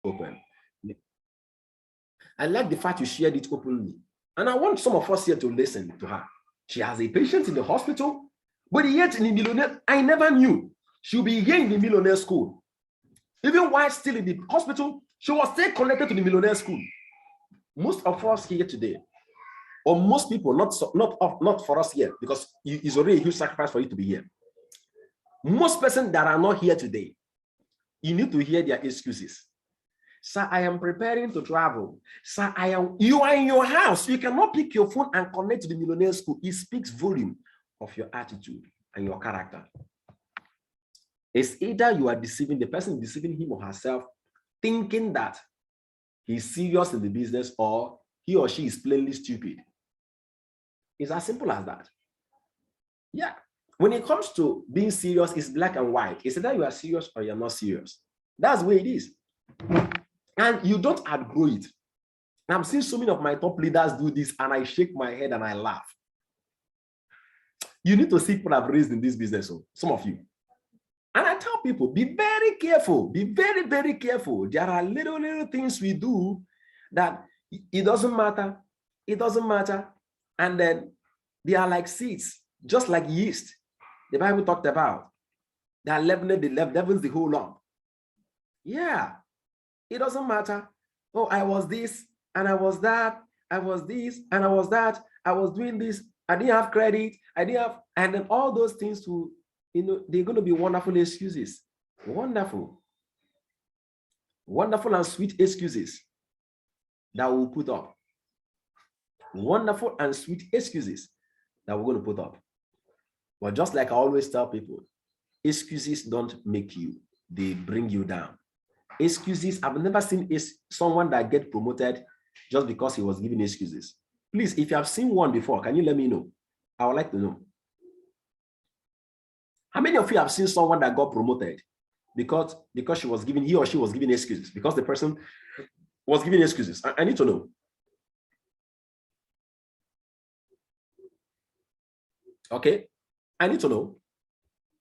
open. I like the fact you shared it openly. And I want some of us here to listen to her. She has a patient in the hospital, but yet in the millionaire, I never knew she'll be here in the millionaire school. Even while still in the hospital, she was still connected to the millionaire school. Most of us here today, or most people, not for us here, because it's already a huge sacrifice for you to be here. Most persons that are not here today, you need to hear their excuses. Sir, I am preparing to travel. Sir, you are in your house. You cannot pick your phone and connect to the millionaire school. It speaks volume of your attitude and your character. It's either you are deceiving the person, deceiving him or herself, thinking that he's serious in the business, or he or she is plainly stupid. It's as simple as that. Yeah. When it comes to being serious, it's black and white. It's either you are serious or you're not serious. That's the way it is. And you don't outgrow it. I'm seeing so many of my top leaders do this, and I shake my head and I laugh. You need to see people I've raised in this business, some of you. And I tell people, be very careful. Be very, very careful. There are little things we do that it doesn't matter. It doesn't matter. And then they are like seeds, just like yeast. The Bible talked about. They are leavening the leavens the whole lump. Yeah. It doesn't matter. Oh, I was this and I was that. I was this and I was that. I was doing this. I didn't have credit. I didn't have, and then all those things to, they're going to be wonderful excuses. Wonderful. Wonderful and sweet excuses that we'll put up. Wonderful and sweet excuses that we're going to put up. But just like I always tell people, excuses don't make you, they bring you down. Excuses, I've never seen someone that get promoted just because he was giving excuses. Please, if you have seen one before, can you let me know? I would like to know. How many of you have seen someone that got promoted because he or she was giving excuses, because the person was giving excuses? I need to know. Okay, I need to know.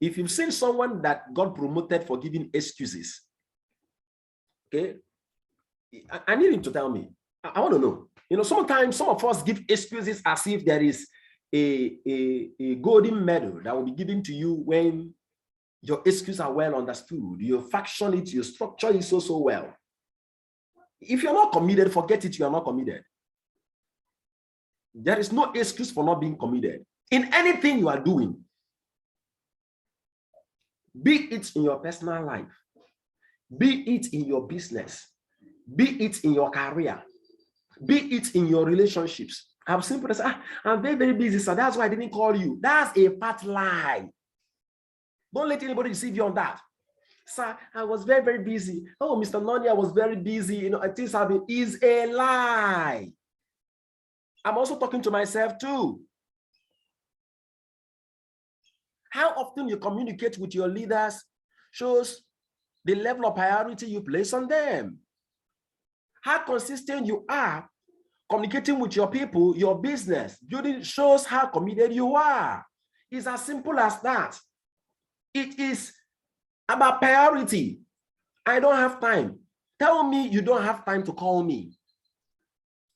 If you've seen someone that got promoted for giving excuses, okay, I need him to tell me. I want to know. Sometimes some of us give excuses as if there is a golden medal that will be given to you when your excuses are well understood. You faction it, you structure it so well. If you're not committed, forget it, you are not committed. There is no excuse for not being committed in anything you are doing. Be it in your personal life, be it in your business, be it in your career, be it in your relationships. I've seen people say, I'm very, very busy, so that's why I didn't call you. That's a fat lie. Don't let anybody deceive you on that. Sir, I was very, very busy. Oh, Mr. Noni, I was very busy. Things have been, is a lie. I'm also talking to myself too. How often you communicate with your leaders shows the level of priority you place on them. How consistent you are communicating with your people, your business, building shows how committed you are. It's as simple as that. It is about priority. I don't have time. Tell me you don't have time to call me.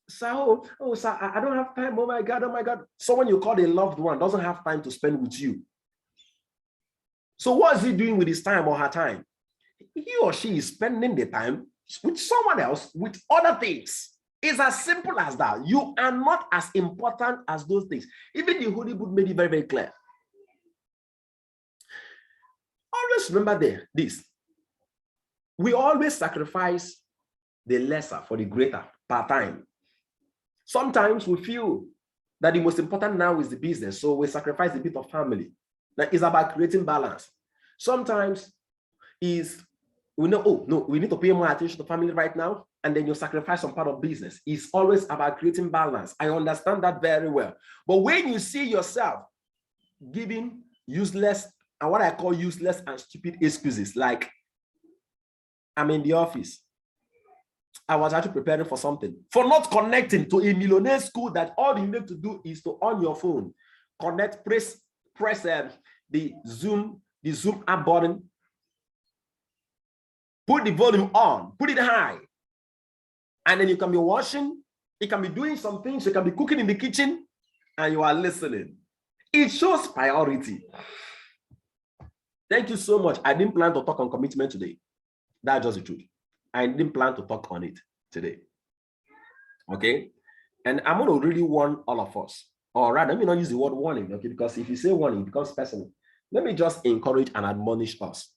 So, sir, I don't have time. Oh my God. Someone you call a loved one doesn't have time to spend with you. So what is he doing with his time or her time? He or she is spending the time with someone else, with other things. It's as simple as that. You are not as important as those things. Even the Holy Book made it very, very clear. Always remember this. We always sacrifice the lesser for the greater per time. Sometimes we feel that the most important now is the business, so we sacrifice a bit of family. That is about creating balance. Sometimes we know, oh no, we need to pay more attention to family right now, and then you sacrifice some part of business. It's always about creating balance. I understand that very well. But when you see yourself giving useless, and what I call useless and stupid excuses, like I'm in the office, I was actually preparing for something, for not connecting to a millionaire school that all you need to do is to on your phone, connect, press the Zoom app button, Put the volume on, put it high. And then you can be washing, you can be doing some things, you can be cooking in the kitchen, and you are listening. It shows priority. Thank you so much. I didn't plan to talk on commitment today. That's just the truth. I didn't plan to talk on it today. Okay? And I'm going to really warn all of us. Or rather, let me not use the word warning, okay? Because if you say warning, it becomes personal. Let me just encourage and admonish us.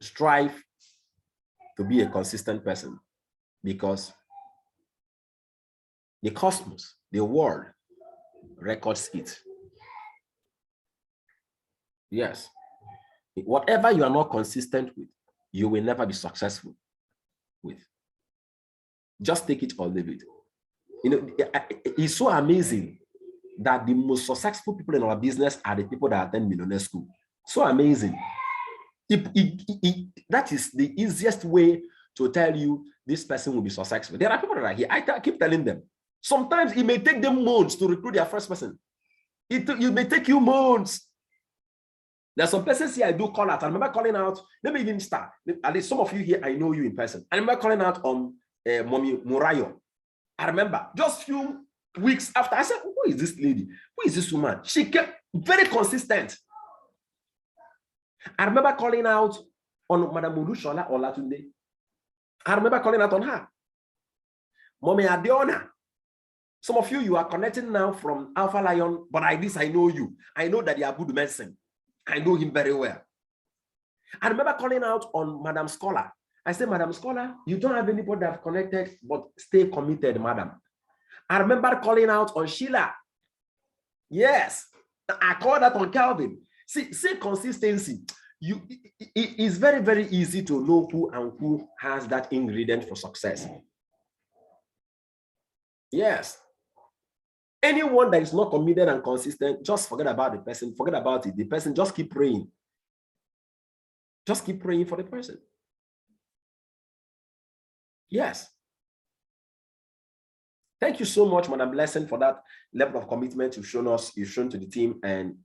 Strive to be a consistent person, because the cosmos, the world, records it. Yes. Whatever you are not consistent with, you will never be successful with. Just take it or leave it. You know, it's so amazing that the most successful people in our business are the people that attend millionaire school. So amazing. That is the easiest way to tell you this person will be successful. There are people that are here. I keep telling them. Sometimes it may take them months to recruit their first person. It may take you months. There's some persons here I do call out. I remember calling out. Let me even start. At least some of you here, I know you in person. I remember calling out on Mommy Murayo. I remember just few weeks after, I said, who is this lady? Who is this woman? She kept very consistent. I remember calling out on Madam Urushola Olatunde. I remember calling out on her. Mommy Adeona. Some of you are connecting now from Alpha Lion, but like this, I know you. I know that you are good medicine. I know him very well. I remember calling out on Madam Scholar. I said, Madam Scholar, you don't have anybody that have connected, but stay committed, madam. I remember calling out on Sheila. Yes, I called out on Calvin. See consistency. It is very, very easy to know who and who has that ingredient for success. Yes. Anyone that is not committed and consistent, just forget about the person, forget about it. The person, just keep praying. Just keep praying for the person. Yes. Thank you so much, Madam Blessing, for that level of commitment you've shown us, you've shown to the team. And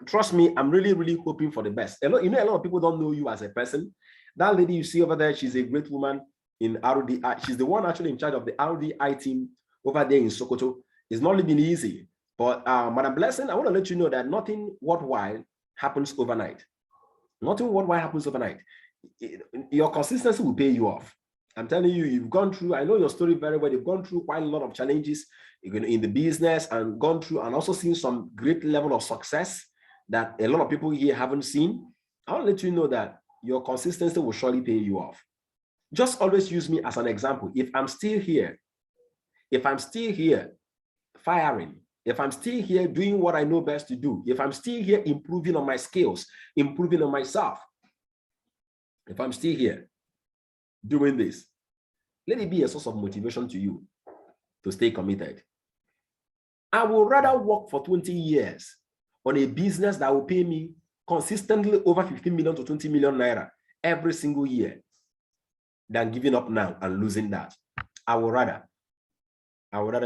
trust me, I'm really, really hoping for the best. A lot of people don't know you as a person. That lady you see over there, she's a great woman in RDI. She's the one actually in charge of the RDI team over there in Sokoto. It's not been easy. But Madam Blessing, I want to let you know that nothing worthwhile happens overnight. Nothing worthwhile happens overnight. Your consistency will pay you off. I'm telling you, you've gone through, I know your story very well. You've gone through quite a lot of challenges in the business and gone through and also seen some great level of success that a lot of people here haven't seen. I want to let you know that your consistency will surely pay you off. Just always use me as an example. If I'm still here firing, if I'm still here doing what I know best to do, if I'm still here improving on my skills, improving on myself, if I'm still here doing this, let it be a source of motivation to you to stay committed. I would rather work for 20 years on a business that will pay me consistently over 15 million to 20 million naira every single year than giving up now and losing that. I would rather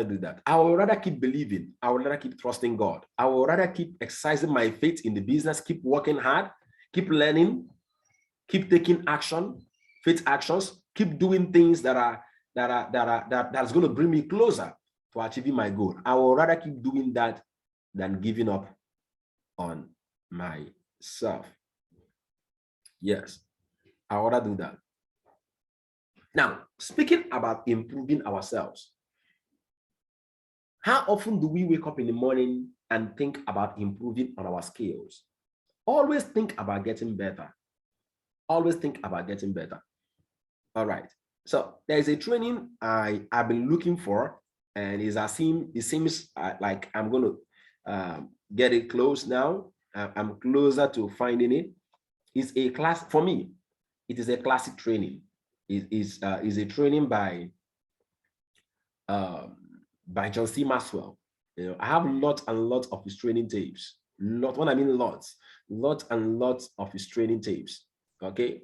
do that. I would rather keep believing. I would rather keep trusting God. I would rather keep exercising my faith in the business, keep working hard, keep learning, keep taking action, faith actions, keep doing things that's going to bring me closer to achieving my goal. I would rather keep doing that than giving up on myself. Yes, I would rather do that. Now, speaking about improving ourselves, how often do we wake up in the morning and think about improving on our skills? Always think about getting better. Always think about getting better. All right. So there's a training I've been looking for, and it seems like I'm going to get it close now. I'm closer to finding it. It's a class for me. It is a classic training. It is a training by John C. Maxwell. You know, I have lots and lots of his training tapes. When I mean lots and lots of his training tapes. Okay,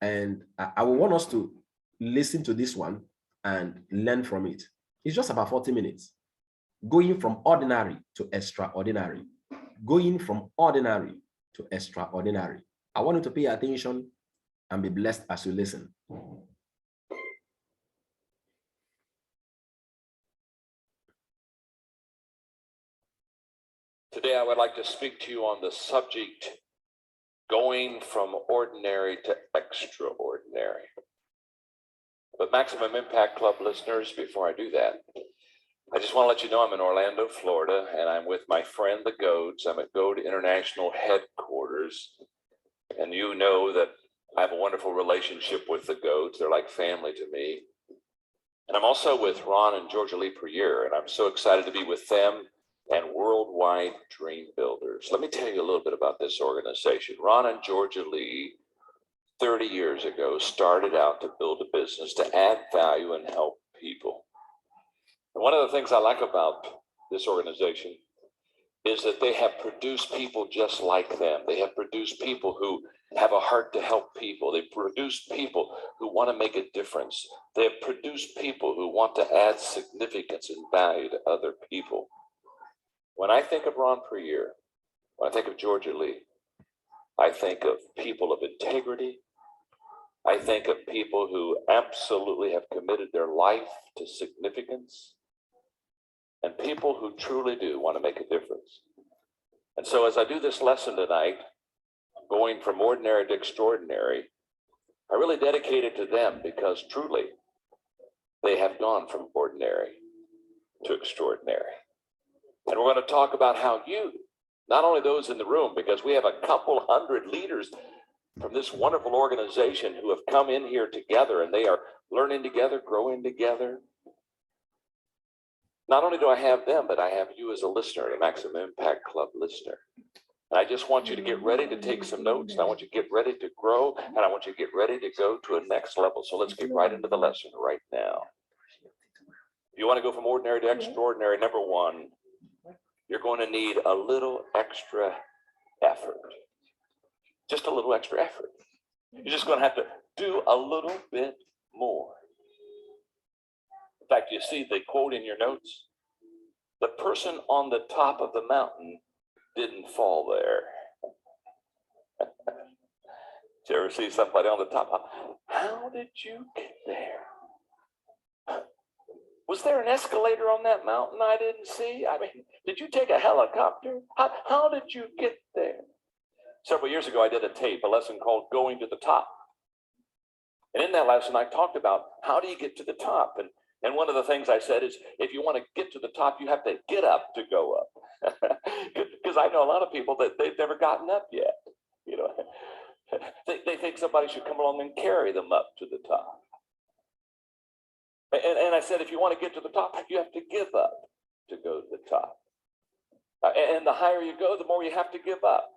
and I will want us to listen to this one and learn from it. It's just about 40 minutes. Going from ordinary to extraordinary. Going from ordinary to extraordinary. I want you to pay attention and be blessed as you listen. Today, I would like to speak to you on the subject, going from ordinary to extraordinary. But Maximum Impact Club listeners, before I do that, I just want to let you know I'm in Orlando, Florida, and I'm with my friend, the Goats. I'm at Goat International Headquarters. And you know that I have a wonderful relationship with the Goats. They're like family to me. And I'm also with Ron and Georgia Lee Perrier, and I'm so excited to be with them and Worldwide Dream Builders. Let me tell you a little bit about this organization. Ron and Georgia Lee, 30 years ago, started out to build a business to add value and help people. And one of the things I like about this organization is that they have produced people just like them. They have produced people who have a heart to help people. They produce people who want to make a difference. They have produced people who want to add significance and value to other people. When I think of Ron Perrier, when I think of Georgia Lee, I think of people of integrity. I think of people who absolutely have committed their life to significance, and people who truly do want to make a difference. And so as I do this lesson tonight, going from ordinary to extraordinary, I really dedicate it to them because truly they have gone from ordinary to extraordinary. And we're going to talk about how you, not only those in the room, because we have a couple hundred leaders from this wonderful organization who have come in here together, and they are learning together, growing together. Not only do I have them, but I have you as a listener, a Maximum Impact Club listener. And I just want you to get ready to take some notes, and I want you to get ready to grow, and I want you to get ready to go to a next level. So let's get right into the lesson right now. If you want to go from ordinary to extraordinary, number one, you're going to need a little extra effort. Just a little extra effort. You're just going to have to do a little bit more. In fact, you see the quote in your notes? The person on the top of the mountain didn't fall there. Did you ever see somebody on the top? How did you get there? Was there an escalator on that mountain I didn't see? I mean, did you take a helicopter? How did you get there? Several years ago, I did a lesson called Going to the Top. And in that lesson, I talked about how do you get to the top? And one of the things I said is, if you want to get to the top, you have to get up to go up. Because I know a lot of people that they've never gotten up yet. You know, they think somebody should come along and carry them up to the top. And I said, if you want to get to the top, you have to give up to go to the top. And the higher you go, the more you have to give up.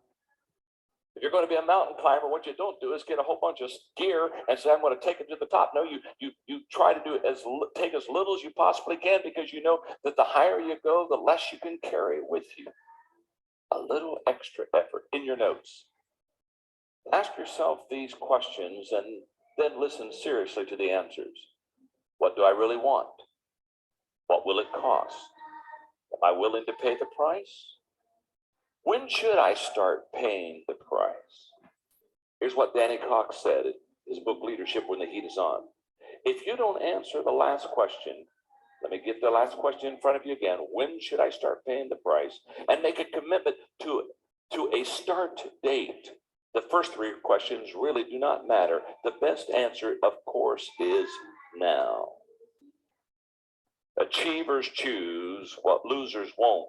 If you're going to be a mountain climber, what you don't do is get a whole bunch of gear and say, I'm going to take it to the top. No, you try to do take as little as you possibly can, because you know that the higher you go, the less you can carry with you. A little extra effort. In your notes, ask yourself these questions and then listen seriously to the answers. What do I really want? What will it cost? Am I willing to pay the price? When should I start paying the price? Here's what Danny Cox said in his book, Leadership When the Heat is On. If you don't answer the last question, let me get the last question in front of you again. When should I start paying the price? And make a commitment to a start date. The first three questions really do not matter. The best answer, of course, is now. Achievers choose what losers won't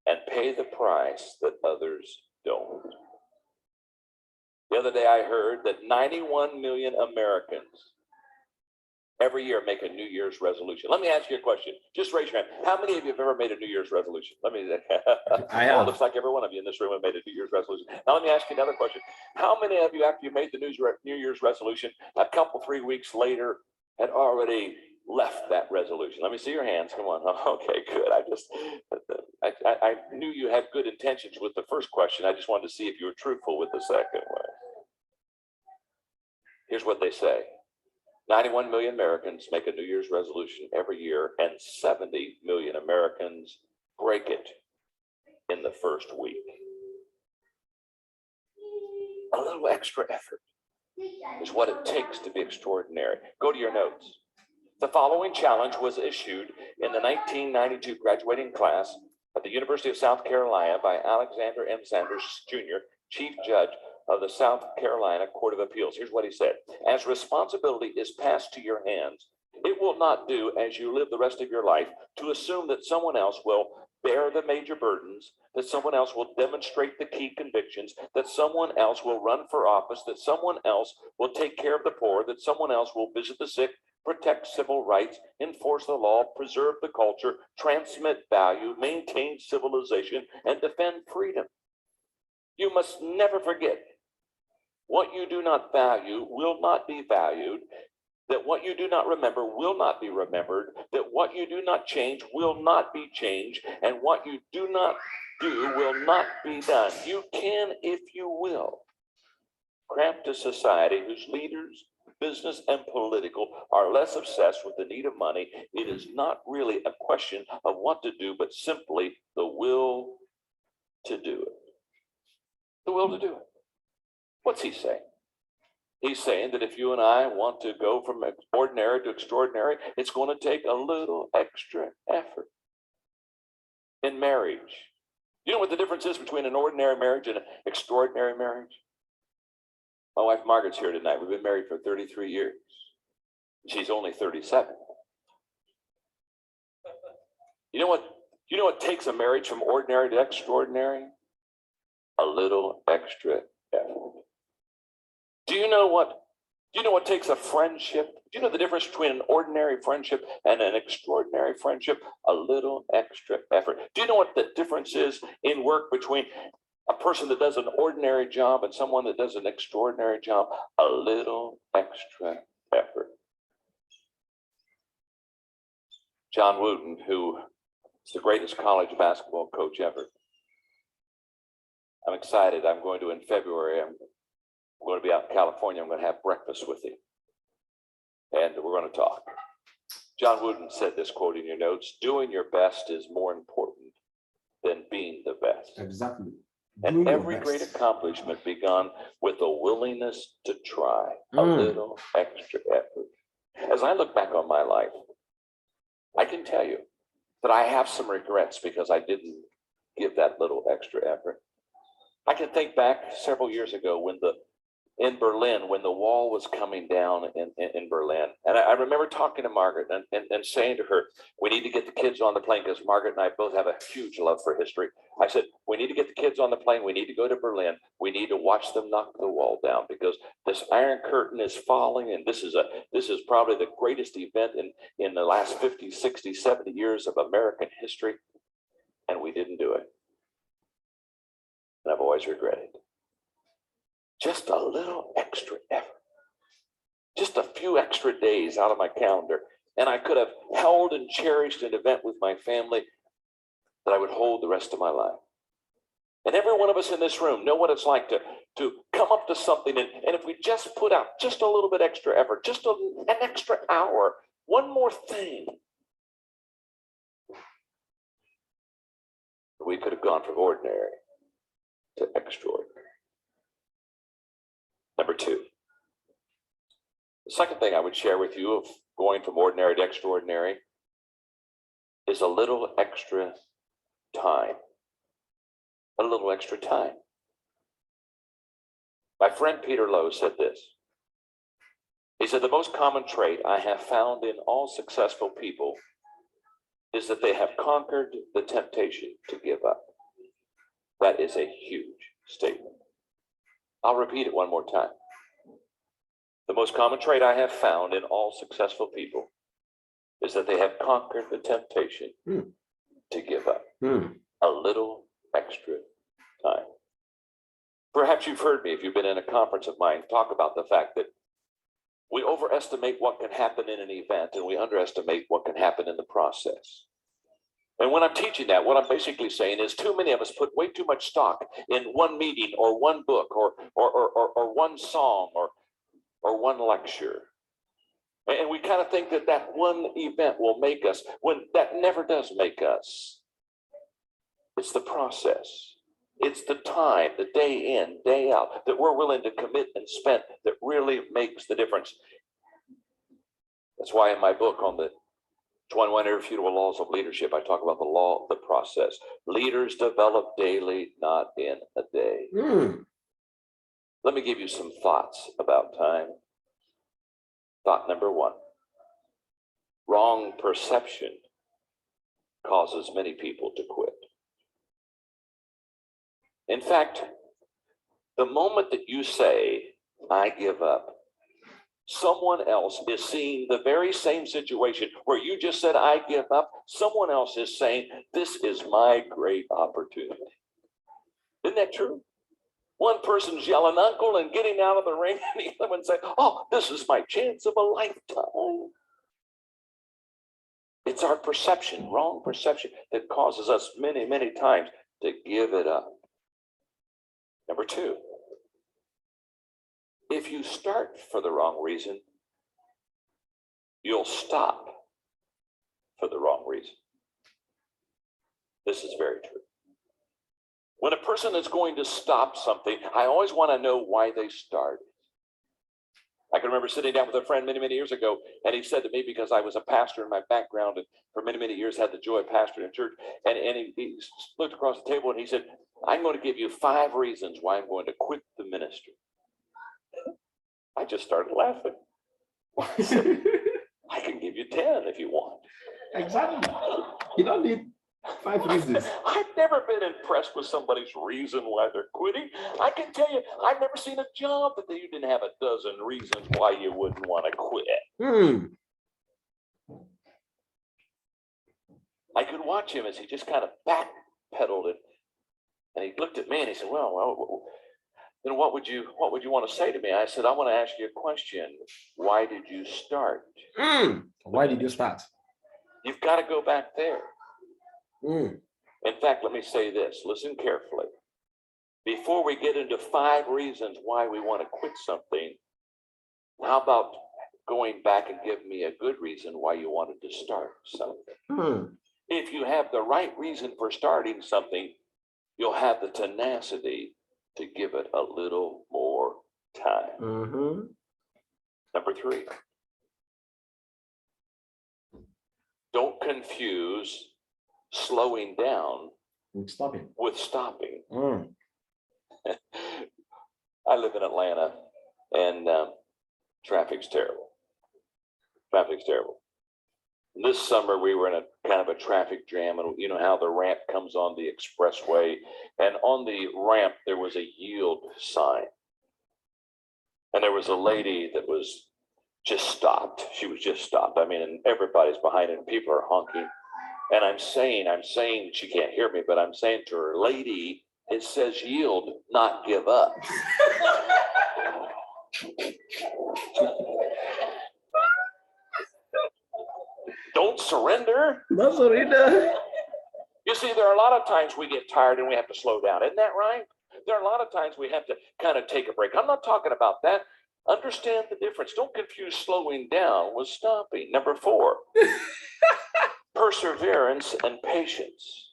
and pay the price that others don't. The other day I heard that 91 million Americans every year make a New Year's resolution. Let me ask you a question. Just raise your hand. How many of you have ever made a New Year's resolution? I have. Well, it looks like every one of you in this room have made a New Year's resolution. Now let me ask you another question. How many of you, after you made the New Year's resolution, a couple, 3 weeks later, had already left that resolution? Let me see your hands. Come on. Okay, good. I knew you had good intentions with the first question. I just wanted to see if you were truthful with the second one. Here's what they say. 91 million Americans make a New Year's resolution every year, and 70 million Americans break it in the first week. A little extra effort. is what it takes to be extraordinary. Go to your notes. The following challenge was issued in the 1992 graduating class at the University of South Carolina by Alexander M. Sanders, Jr., Chief Judge of the South Carolina Court of Appeals. Here's what he said. As responsibility is passed to your hands, it will not do as you live the rest of your life to assume that someone else will bear the major burdens, that someone else will demonstrate the key convictions, that someone else will run for office, that someone else will take care of the poor, that someone else will visit the sick, protect civil rights, enforce the law, preserve the culture, transmit value, maintain civilization, and defend freedom. You must never forget what you do not value will not be valued, that what you do not remember will not be remembered, that what you do not change will not be changed, and what you do not do will not be done. You can, if you will, craft a society whose leaders, business and political, are less obsessed with the need of money. It is not really a question of what to do, but simply the will to do it. The will to do it. What's he saying? He's saying that if you and I want to go from ordinary to extraordinary, it's going to take a little extra effort. In marriage, you know what the difference is between an ordinary marriage and an extraordinary marriage? My wife Margaret's here tonight. We've been married for 33 years. She's only 37. You know what takes a marriage from ordinary to extraordinary? A little extra effort. Do you know what takes a friendship? Do you know the difference between an ordinary friendship and an extraordinary friendship? A little extra effort. Do you know what the difference is in work between a person that does an ordinary job and someone that does an extraordinary job? A little extra effort. John Wooden, who is the greatest college basketball coach ever. I'm excited. I'm going to, in February, I'm going to be out in California. I'm going to have breakfast with him. And we're going to talk. John Wooden said this, quoting your notes, doing your best is more important than being the best. Exactly. And every great accomplishment begun with a willingness to try a little extra effort. As I look back on my life, I can tell you that I have some regrets because I didn't give that little extra effort. I can think back several years ago in Berlin, when the wall was coming down in Berlin. And I remember talking to Margaret and saying to her, we need to get the kids on the plane, because Margaret and I both have a huge love for history. I said, we need to get the kids on the plane. We need to go to Berlin. We need to watch them knock the wall down, because this Iron Curtain is falling. And this is probably the greatest event in the last 50, 60, 70 years of American history. And we didn't do it. And I've always regretted. Just a little extra effort. Just a few extra days out of my calendar. And I could have held and cherished an event with my family that I would hold the rest of my life. And every one of us in this room know what it's like to come up to something. And if we just put out just a little bit extra effort, just an extra hour, one more thing, we could have gone from ordinary to extraordinary. Number two, the second thing I would share with you of going from ordinary to extraordinary is a little extra time. A little extra time. My friend Peter Lowe said this. He said, the most common trait I have found in all successful people is that they have conquered the temptation to give up. That is a huge statement. I'll repeat it one more time. The most common trait I have found in all successful people is that they have conquered the temptation to give up. A little extra time. Perhaps you've heard me, if you've been in a conference of mine, talk about the fact that we overestimate what can happen in an event and we underestimate what can happen in the process. And when I'm teaching that, what I'm basically saying is too many of us put way too much stock in one meeting or one book or one song or one lecture. And we kind of think that that one event will make us, when that never does make us. It's the process. It's the time, the day in, day out, that we're willing to commit and spend that really makes the difference. That's why in my book on the 21 Irrefutable Laws of Leadership, I talk about the law of the process. Leaders develop daily, not in a day. Let me give you some thoughts about time. Thought number one, wrong perception causes many people to quit. In fact, the moment that you say, I give up, someone else is seeing the very same situation where you just said, I give up. Someone else is saying, this is my great opportunity. Isn't that true? One person's yelling uncle and getting out of the ring, and the other one saying, oh, this is my chance of a lifetime. It's our perception, wrong perception, that causes us many, many times to give it up. Number two, if you start for the wrong reason, you'll stop for the wrong reason. This is very true. When a person is going to stop something, I always want to know why they started. I can remember sitting down with a friend many, many years ago, and he said to me, because I was a pastor in my background and for many, many years had the joy of pastoring in church, and he looked across the table and he said, I'm going to give you 5 reasons why I'm going to quit the ministry. I just started laughing. I said, I can give you 10 if you want. Exactly. You don't need 5 reasons. I've never been impressed with somebody's reason why they're quitting. I can tell you, I've never seen a job that you didn't have a dozen reasons why you wouldn't want to quit. I could watch him as he just kind of backpedaled it, and he looked at me and he said, well, then what would you want to say to me? I said, I want to ask you a question. Why did you start? Why did you start? You've got to go back there. Mm. In fact, let me say this. Listen carefully. Before we get into 5 reasons why we want to quit something, how about going back and give me a good reason why you wanted to start something? If you have the right reason for starting something, you'll have the tenacity to give it a little more time. Number 3, don't confuse slowing down with stopping. I live in Atlanta, and traffic's terrible. Traffic's terrible. This summer, we were in a kind of a traffic jam, and you know how the ramp comes on the expressway, and on the ramp, there was a yield sign. And there was a lady that was just stopped. She was just stopped. I mean, and everybody's behind it, and people are honking. And I'm saying, she can't hear me, but I'm saying to her, lady, it says yield, not give up. Don't surrender. Don't surrender. You see, there are a lot of times we get tired and we have to slow down. Isn't that right? There are a lot of times we have to kind of take a break. I'm not talking about that. Understand the difference. Don't confuse slowing down with stopping. Number 4, perseverance and patience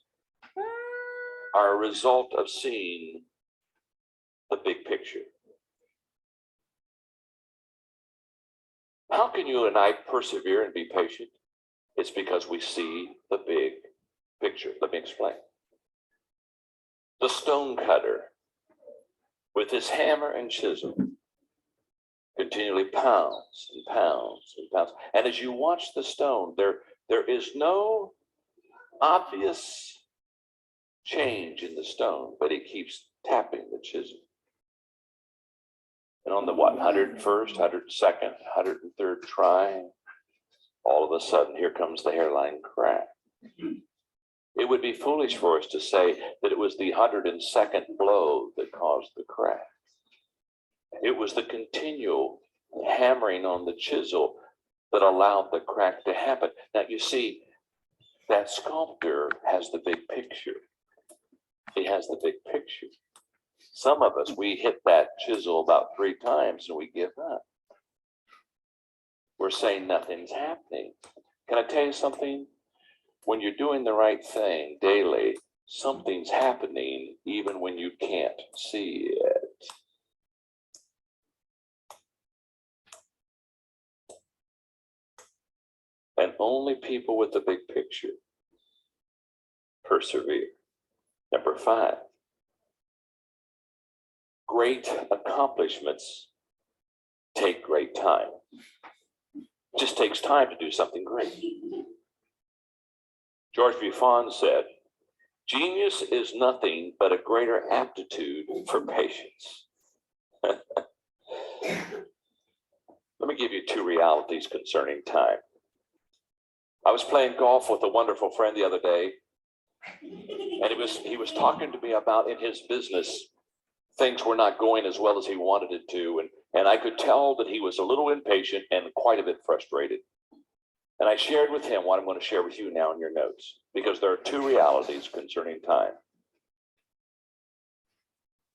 are a result of seeing the big picture. How can you and I persevere and be patient? It's because we see the big picture. Let me explain. The stone cutter, with his hammer and chisel, continually pounds and pounds and pounds. And as you watch the stone, there is no obvious change in the stone, but he keeps tapping the chisel. And on the 101st, 102nd, 103rd try, all of a sudden, here comes the hairline crack. It would be foolish for us to say that it was the 102nd blow that caused the crack. It was the continual hammering on the chisel that allowed the crack to happen. Now, you see, that sculptor has the big picture. He has the big picture. Some of us, we hit that chisel about 3 times and we give up. We're saying nothing's happening. Can I tell you something? When you're doing the right thing daily, Something's happening even when you can't see it. And only people with the big picture persevere. Number 5, great accomplishments take great time. It just takes time to do something great. George Buffon said, genius is nothing but a greater aptitude for patience. Let me give you 2 realities concerning time. I was playing golf with a wonderful friend the other day, and he was talking to me about in his business, things were not going as well as he wanted it to, and I could tell that he was a little impatient and quite a bit frustrated. And I shared with him what I'm going to share with you now in your notes, because there are 2 realities concerning time.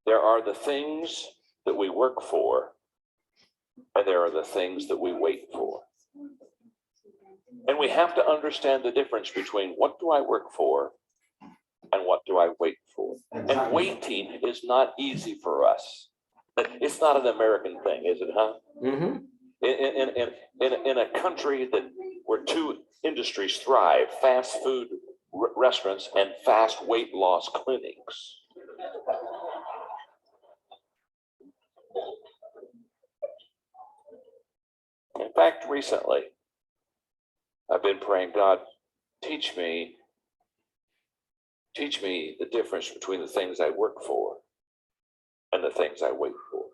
There are the things that we work for, and there are the things that we wait for. And we have to understand the difference between what do I work for and what do I wait for. And waiting is not easy for us. It's not an American thing, is it, huh? Mm-hmm. In a country where 2 industries thrive, fast food restaurants and fast weight loss clinics. In fact, recently, I've been praying, God, teach me the difference between the things I work for and the things I wait for.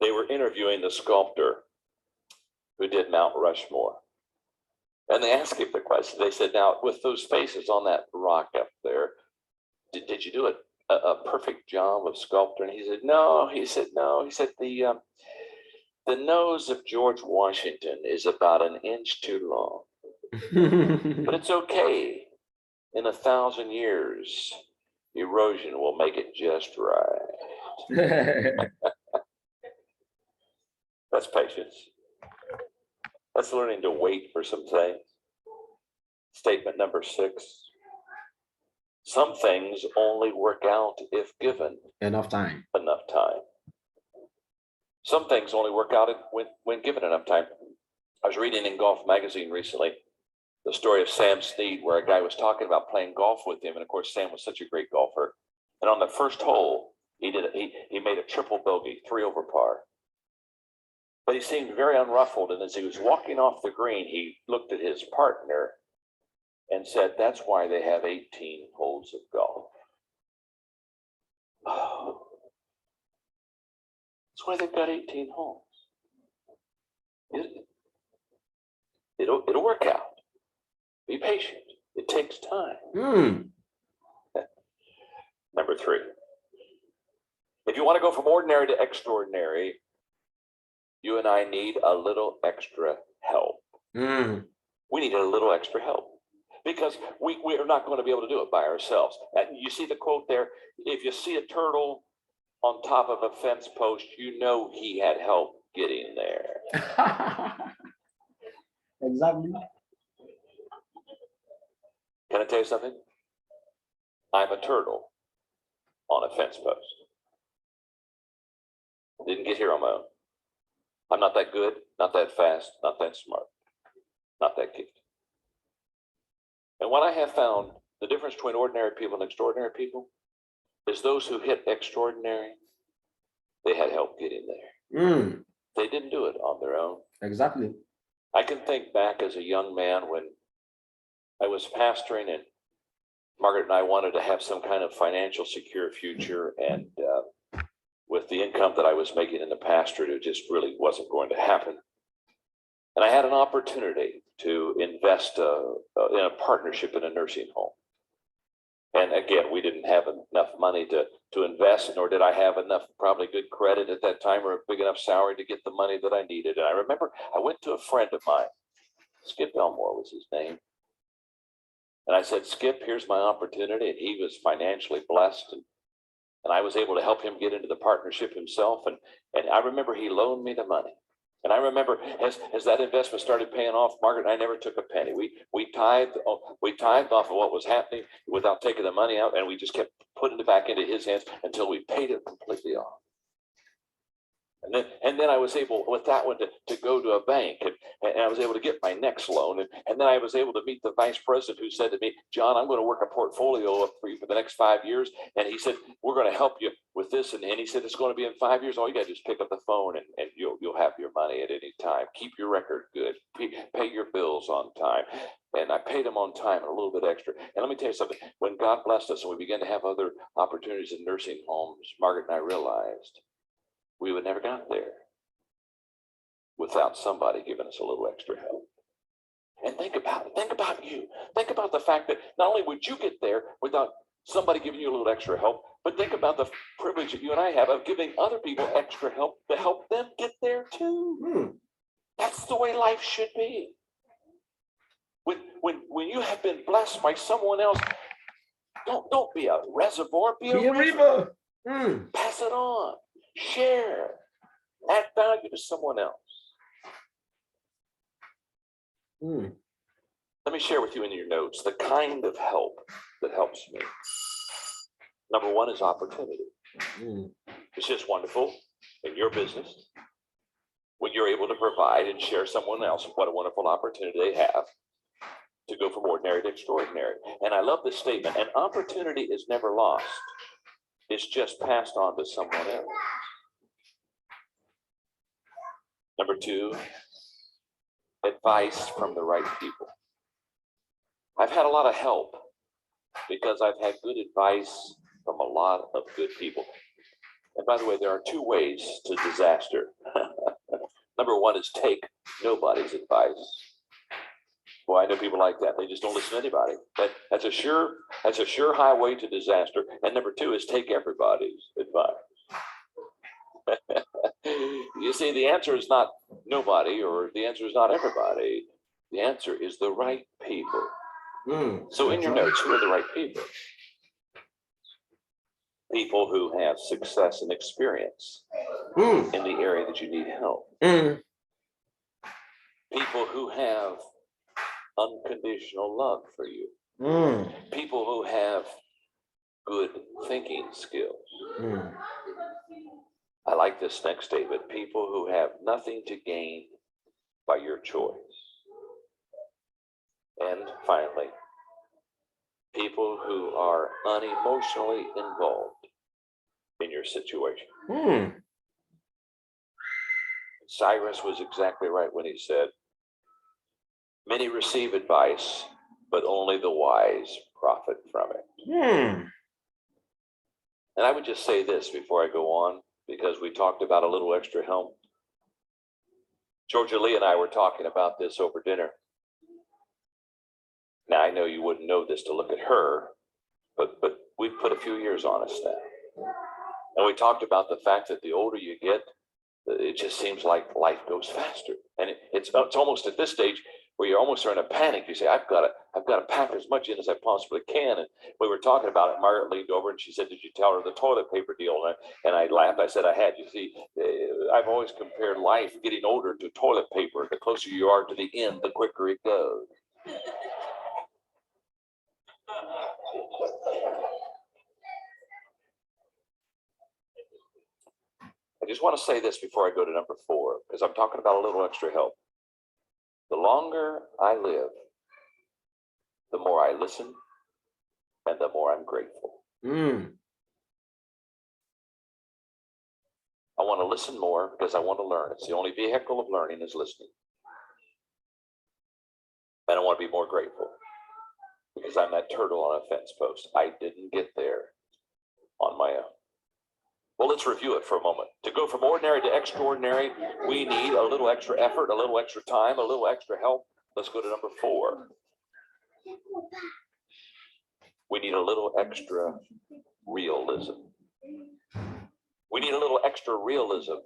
They were interviewing the sculptor who did Mount Rushmore. And they asked him the question. They said, now, with those faces on that rock up there, did you do a perfect job of sculpting? And he said, no. He said, the nose of George Washington is about an inch too long. But it's okay. In 1,000 years, erosion will make it just right. That's patience. That's learning to wait for some things. Statement number 6. Some things only work out if given enough time. Some things only work out when given enough time. I was reading in Golf Magazine recently the story of Sam Snead, where a guy was talking about playing golf with him. And of course, Sam was such a great golfer. And on the first hole, he made a triple bogey, 3 over par. But he seemed very unruffled. And as he was walking off the green, he looked at his partner and said, that's why they have 18 holes of golf. Oh, that's why they've got 18 holes. It'll work out. Be patient. It takes time. Number 3. If you want to go from ordinary to extraordinary, you and I need a little extra help. We need a little extra help because we are not going to be able to do it by ourselves. And you see the quote there, if you see a turtle on top of a fence post, you know he had help getting there. Exactly. Can I tell you something? I'm a turtle on a fence post. Didn't get here on my own. I'm not that good, not that fast, not that smart, not that gifted. And what I have found, the difference between ordinary people and extraordinary people is those who hit extraordinary, they had help getting there. They didn't do it on their own. Exactly. I can think back as a young man when I was pastoring and Margaret and I wanted to have some kind of financial secure future. And with the income that I was making in the pastorate, it just really wasn't going to happen. And I had an opportunity to invest in a partnership in a nursing home. And again, we didn't have enough money to invest, nor did I have enough probably good credit at that time or a big enough salary to get the money that I needed. And I remember I went to a friend of mine, Skip Elmore was his name. And I said, Skip, here's my opportunity. And he was financially blessed. And I was able to help him get into the partnership himself. And I remember he loaned me the money. And I remember as that investment started paying off, Margaret and I never took a penny. We tithed off of what was happening without taking the money out, and we just kept putting it back into his hands until we paid it completely off. And then I was able, with that one, to go to a bank, and I was able to get my next loan. And then I was able to meet the vice president, who said to me, John, I'm going to work a portfolio up for you for the next 5 years. And he said, we're going to help you with this. And he said, it's going to be in 5 years. All you got to do is pick up the phone, and you'll have your money at any time. Keep your record good. Pay your bills on time. And I paid them on time and a little bit extra. And let me tell you something. When God blessed us and we began to have other opportunities in nursing homes, Margaret and I realized we would never got there without somebody giving us a little extra help. And think about it. Think about you. Think about the fact that not only would you get there without somebody giving you a little extra help, but think about the privilege that you and I have of giving other people extra help to help them get there too. That's the way life should be. When you have been blessed by someone else, don't be a reservoir, be a river. Pass it on. Share, add value to someone else. Let me share with you in your notes the kind of help that helps me. Number one is opportunity. It's just wonderful in your business when you're able to provide and share someone else what a wonderful opportunity they have to go from ordinary to extraordinary. And I love this statement: an opportunity is never lost. It's just passed on to someone else. Number two, advice from the right people. I've had a lot of help because I've had good advice from a lot of good people. And by the way, there are two ways to disaster. Number one is take nobody's advice. Boy, I know people like that. They just don't listen to anybody. That's a sure highway to disaster. And number two is take everybody's advice. You see, the answer is not nobody, or the answer is not everybody. The answer is the right people. So in your notes, who are the right people? People who have success and experience in the area that you need help. People who have unconditional love for you. People who have good thinking skills. I like this next statement: people who have nothing to gain by your choice. And finally, people who are unemotionally involved in your situation. Cyrus was exactly right when he said, many receive advice, but only the wise profit from it. And I would just say this before I go on, because we talked about a little extra help. Georgia Lee and I were talking about this over dinner. Now, I know you wouldn't know this to look at her, but we've put a few years on us now. And we talked about the fact that the older you get, it just seems like life goes faster. And it's almost at this stage where you're almost in a panic. You say, I've got to pack as much in as I possibly can. And we were talking about it. Margaret leaned over and she said, did you tell her the toilet paper deal? And I laughed. I said, I had. You see, I've always compared life getting older to toilet paper. The closer you are to the end, the quicker it goes. I just want to say this before I go to number 4, because I'm talking about a little extra help. The longer I live, the more I listen, and the more I'm grateful. I want to listen more because I want to learn. It's the only vehicle of learning is listening. And I want to be more grateful because I'm that turtle on a fence post. I didn't get there on my own. Well, let's review it for a moment. To go from ordinary to extraordinary, we need a little extra effort, a little extra time, a little extra help. Let's go to number 4. We need a little extra realism. We need a little extra realism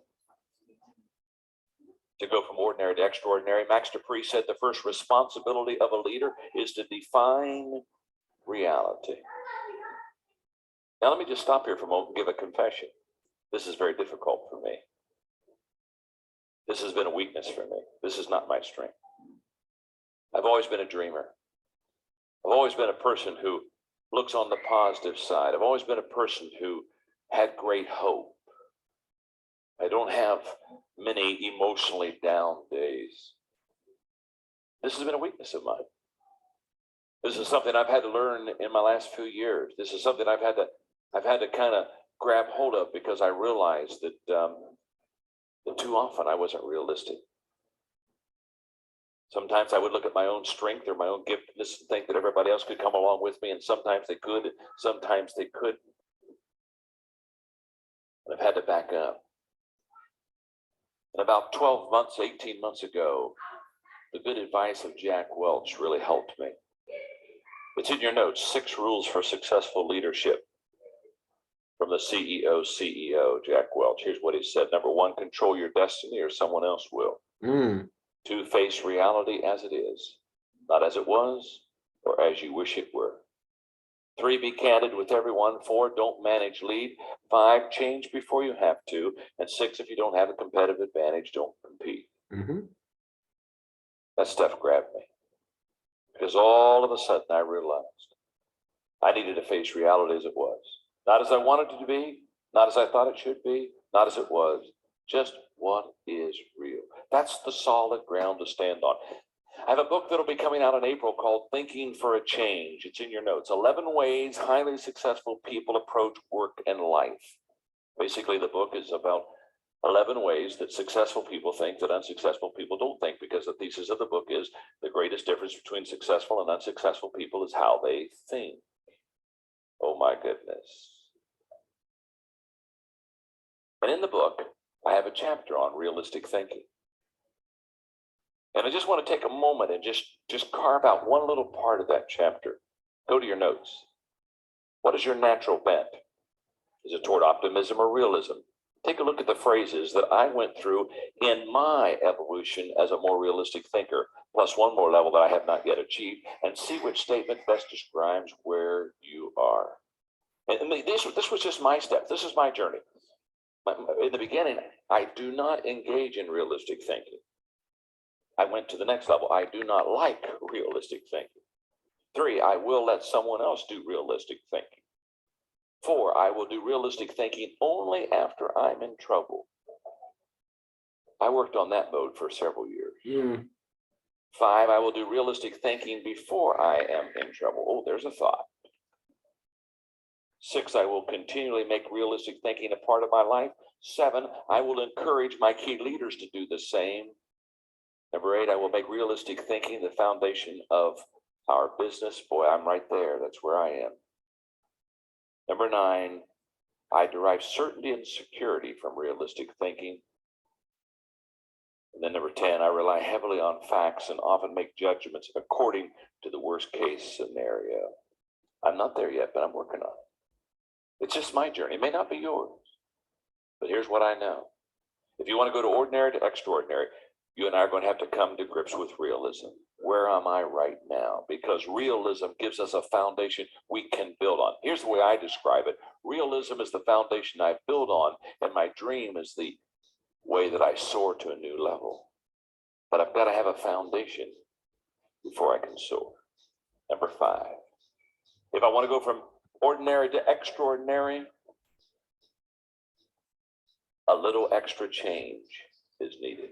to go from ordinary to extraordinary. Max Dupree said the first responsibility of a leader is to define reality. Now, let me just stop here for a moment and give a confession. This is very difficult for me. This has been a weakness for me. This is not my strength. I've always been a dreamer. I've always been a person who looks on the positive side. I've always been a person who had great hope. I don't have many emotionally down days. This has been a weakness of mine. This is something I've had to learn in my last few years. This is something I've had to kind of grab hold of, because I realized that too often I wasn't realistic. Sometimes I would look at my own strength or my own giftedness and think that everybody else could come along with me, and sometimes they could, sometimes they couldn't. And I've had to back up. And about 12 months, 18 months ago, the good advice of Jack Welch really helped me. It's in your notes, 6 rules for successful leadership from the CEO, Jack Welch. Here's what he said. Number 1, control your destiny or someone else will. 2, face reality as it is, not as it was or as you wish it were. 3, be candid with everyone. 4, don't manage, lead. 5, change before you have to. And 6, if you don't have a competitive advantage, don't compete. That stuff grabbed me, because all of a sudden I realized I needed to face reality as it was. Not as I wanted it to be, not as I thought it should be, not as it was, just what is real. That's the solid ground to stand on. I have a book that'll be coming out in April called Thinking for a Change. It's in your notes. 11 ways highly successful people approach work and life. Basically, the book is about 11 ways that successful people think that unsuccessful people don't think, because the thesis of the book is the greatest difference between successful and unsuccessful people is how they think. Oh my goodness. And in the book, I have a chapter on realistic thinking. And I just want to take a moment and just carve out one little part of that chapter. Go to your notes. What is your natural bent? Is it toward optimism or realism? Take a look at the phrases that I went through in my evolution as a more realistic thinker, plus one more level that I have not yet achieved, and see which statement best describes where you are. And this was just my step. This is my journey. In the beginning, I do not engage in realistic thinking. I went to the next level. I do not like realistic thinking. 3, I will let someone else do realistic thinking. 4, I will do realistic thinking only after I'm in trouble. I worked on that mode for several years. 5, I will do realistic thinking before I am in trouble. Oh, there's a thought. 6, I will continually make realistic thinking a part of my life. 7, I will encourage my key leaders to do the same. Number 8, I will make realistic thinking the foundation of our business. Boy, I'm right there. That's where I am. Number 9, I derive certainty and security from realistic thinking. And then number 10, I rely heavily on facts and often make judgments according to the worst case scenario. I'm not there yet, but I'm working on it. It's just my journey. It may not be yours, but here's what I know. If you want to go to ordinary to extraordinary, you and I are going to have to come to grips with realism. Where am I right now? Because realism gives us a foundation we can build on. Here's the way I describe it. Realism is the foundation I build on, and my dream is the way that I soar to a new level. But I've got to have a foundation before I can soar. Number 5, if I want to go from ordinary to extraordinary, a little extra change is needed.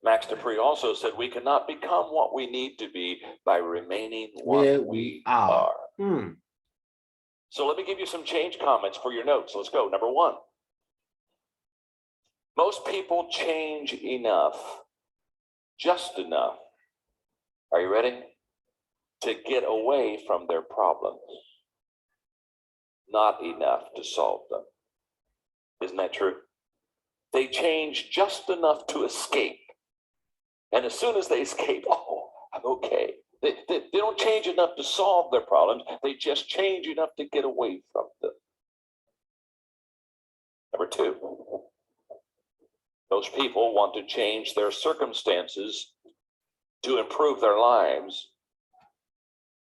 Max Dupree also said we cannot become what we need to be by remaining what we are. So let me give you some change comments for your notes. Let's go. Number 1, most people change enough, just enough. Are you ready? To get away from their problems, not enough to solve them. Isn't that true? They change just enough to escape. And as soon as they escape, oh, I'm okay. They don't change enough to solve their problems. They just change enough to get away from them. Number 2, most people want to change their circumstances to improve their lives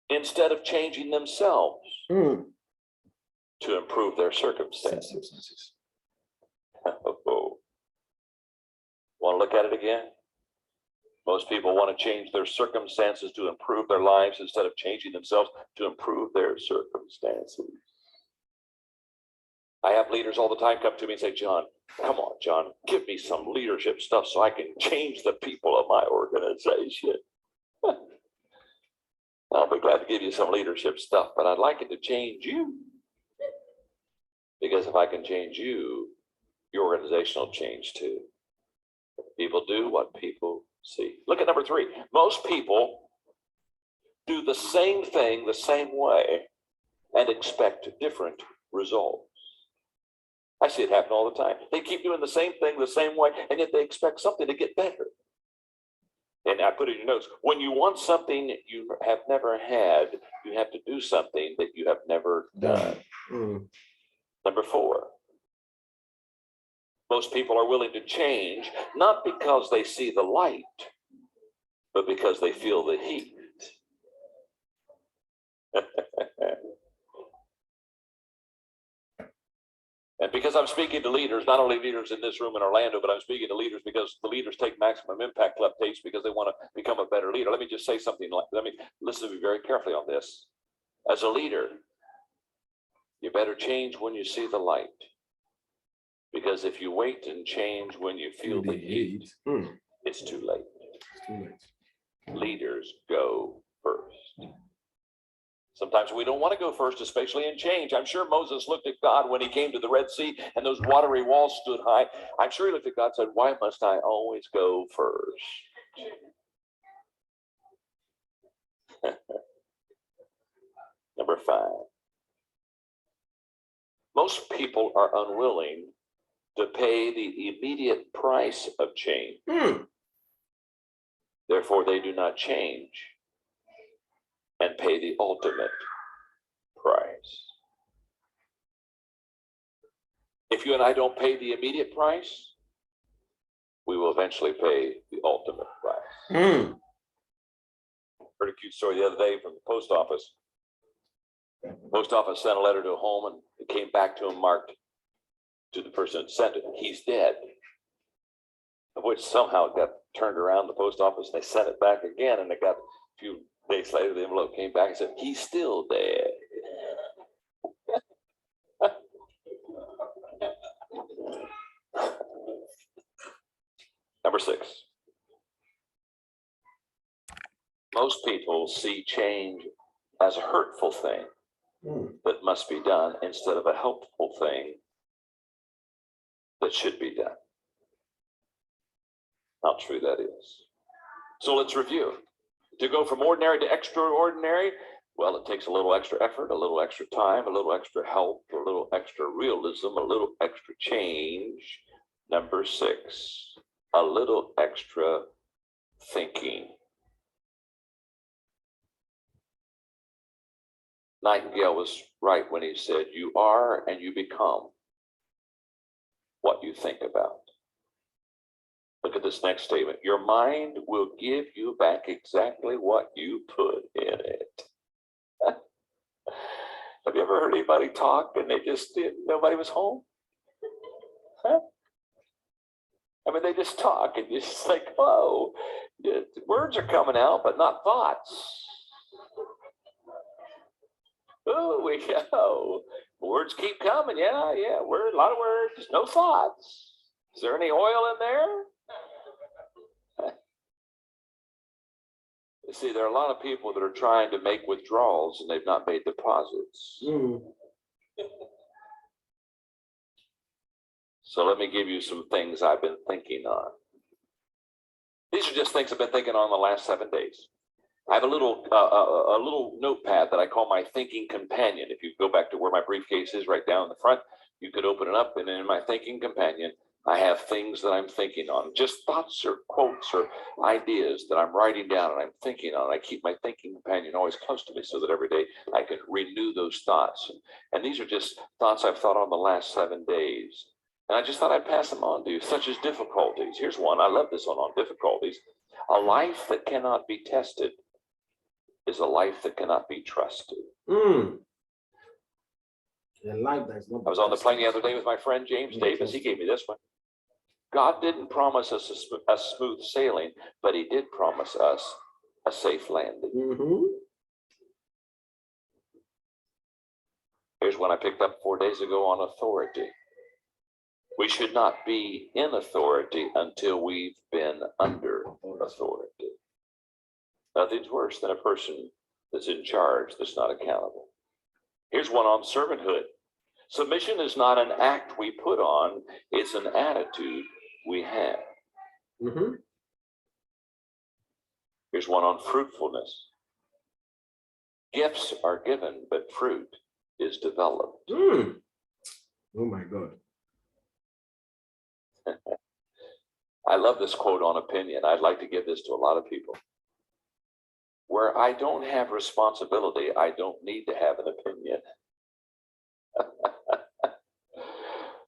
instead of changing themselves to improve their circumstances. Want to look at it again? Most people want to change their circumstances to improve their lives instead of changing themselves to improve their circumstances. I have leaders all the time come to me and say, John, come on, John, give me some leadership stuff so I can change the people of my organization. I'll be glad to give you some leadership stuff, but I'd like it to change you. Because if I can change you, your organization will change too. People do what people see. Look at number 3. Most people do the same thing the same way and expect different results. I see it happen all the time. They keep doing the same thing the same way, and yet they expect something to get better. And I put in your notes, when you want something you have never had, you have to do something that you have never done. Number 4, most people are willing to change, not because they see the light, but because they feel the heat. And because I'm speaking to leaders, not only leaders in this room in Orlando, but I'm speaking to leaders because the leaders take Maximum Impact Club tapes because they want to become a better leader. Let me just say something. Let me listen to me very carefully on this. As a leader, you better change when you see the light. Because if you wait and change when you feel the heat, it's too late. It's too late. Leaders go first. Sometimes we don't want to go first, especially in change. I'm sure Moses looked at God when he came to the Red Sea and those watery walls stood high. I'm sure he looked at God and said, why must I always go first? Number 5. Most people are unwilling to pay the immediate price of change. Therefore, they do not change and pay the ultimate price. If you and I don't pay the immediate price, we will eventually pay the ultimate price. Heard a cute story the other day from the post office. Post office sent a letter to a home and it came back to him marked to the person that sent it, he's dead. Of which somehow it got turned around the post office and they sent it back again, and it got a few days later the envelope came back and said, he's still dead. Number 6. Most people see change as a hurtful thing that must be done instead of a helpful thing that should be done. How true that is. So let's review. To go from ordinary to extraordinary, well, it takes a little extra effort, a little extra time, a little extra help, a little extra realism, a little extra change. Number 6, a little extra thinking. Nightingale was right when he said, you are and you become what you think about. Look at this next statement. Your mind will give you back exactly what you put in it. Have you ever heard anybody talk and nobody was home? Huh? I mean, they just talk and you're just like, whoa, words are coming out, but not thoughts. Oh, we go. Words keep coming. Yeah. A lot of words, no thoughts. Is there any oil in there? You see, there are a lot of people that are trying to make withdrawals and they've not made deposits. So let me give you some things I've been thinking on. These are just things I've been thinking on the last 7 days. I have a little notepad that I call my thinking companion. If you go back to where my briefcase is right down in the front, you could open it up, and in my thinking companion, I have things that I'm thinking on, just thoughts or quotes or ideas that I'm writing down and I'm thinking on. I keep my thinking companion always close to me so that every day I can renew those thoughts. And these are just thoughts I've thought on the last 7 days. And I just thought I'd pass them on to you, such as difficulties. Here's one. I love this one on difficulties. A life that cannot be tested is a life that cannot be trusted. A life that is not. I was on the plane the other day with my friend James Davis. He gave me this one. God didn't promise us a smooth sailing, but he did promise us a safe landing. Mm-hmm. Here's one I picked up 4 days ago on authority. We should not be in authority until we've been under authority. Nothing's worse than a person that's in charge that's not accountable. Here's one on servanthood. Submission is not an act we put on, it's an attitude we have. Mm-hmm. Here's one on fruitfulness. Gifts are given, but fruit is developed. Mm. Oh my God. I love this quote on opinion. I'd like to give this to a lot of people. Where I don't have responsibility, I don't need to have an opinion.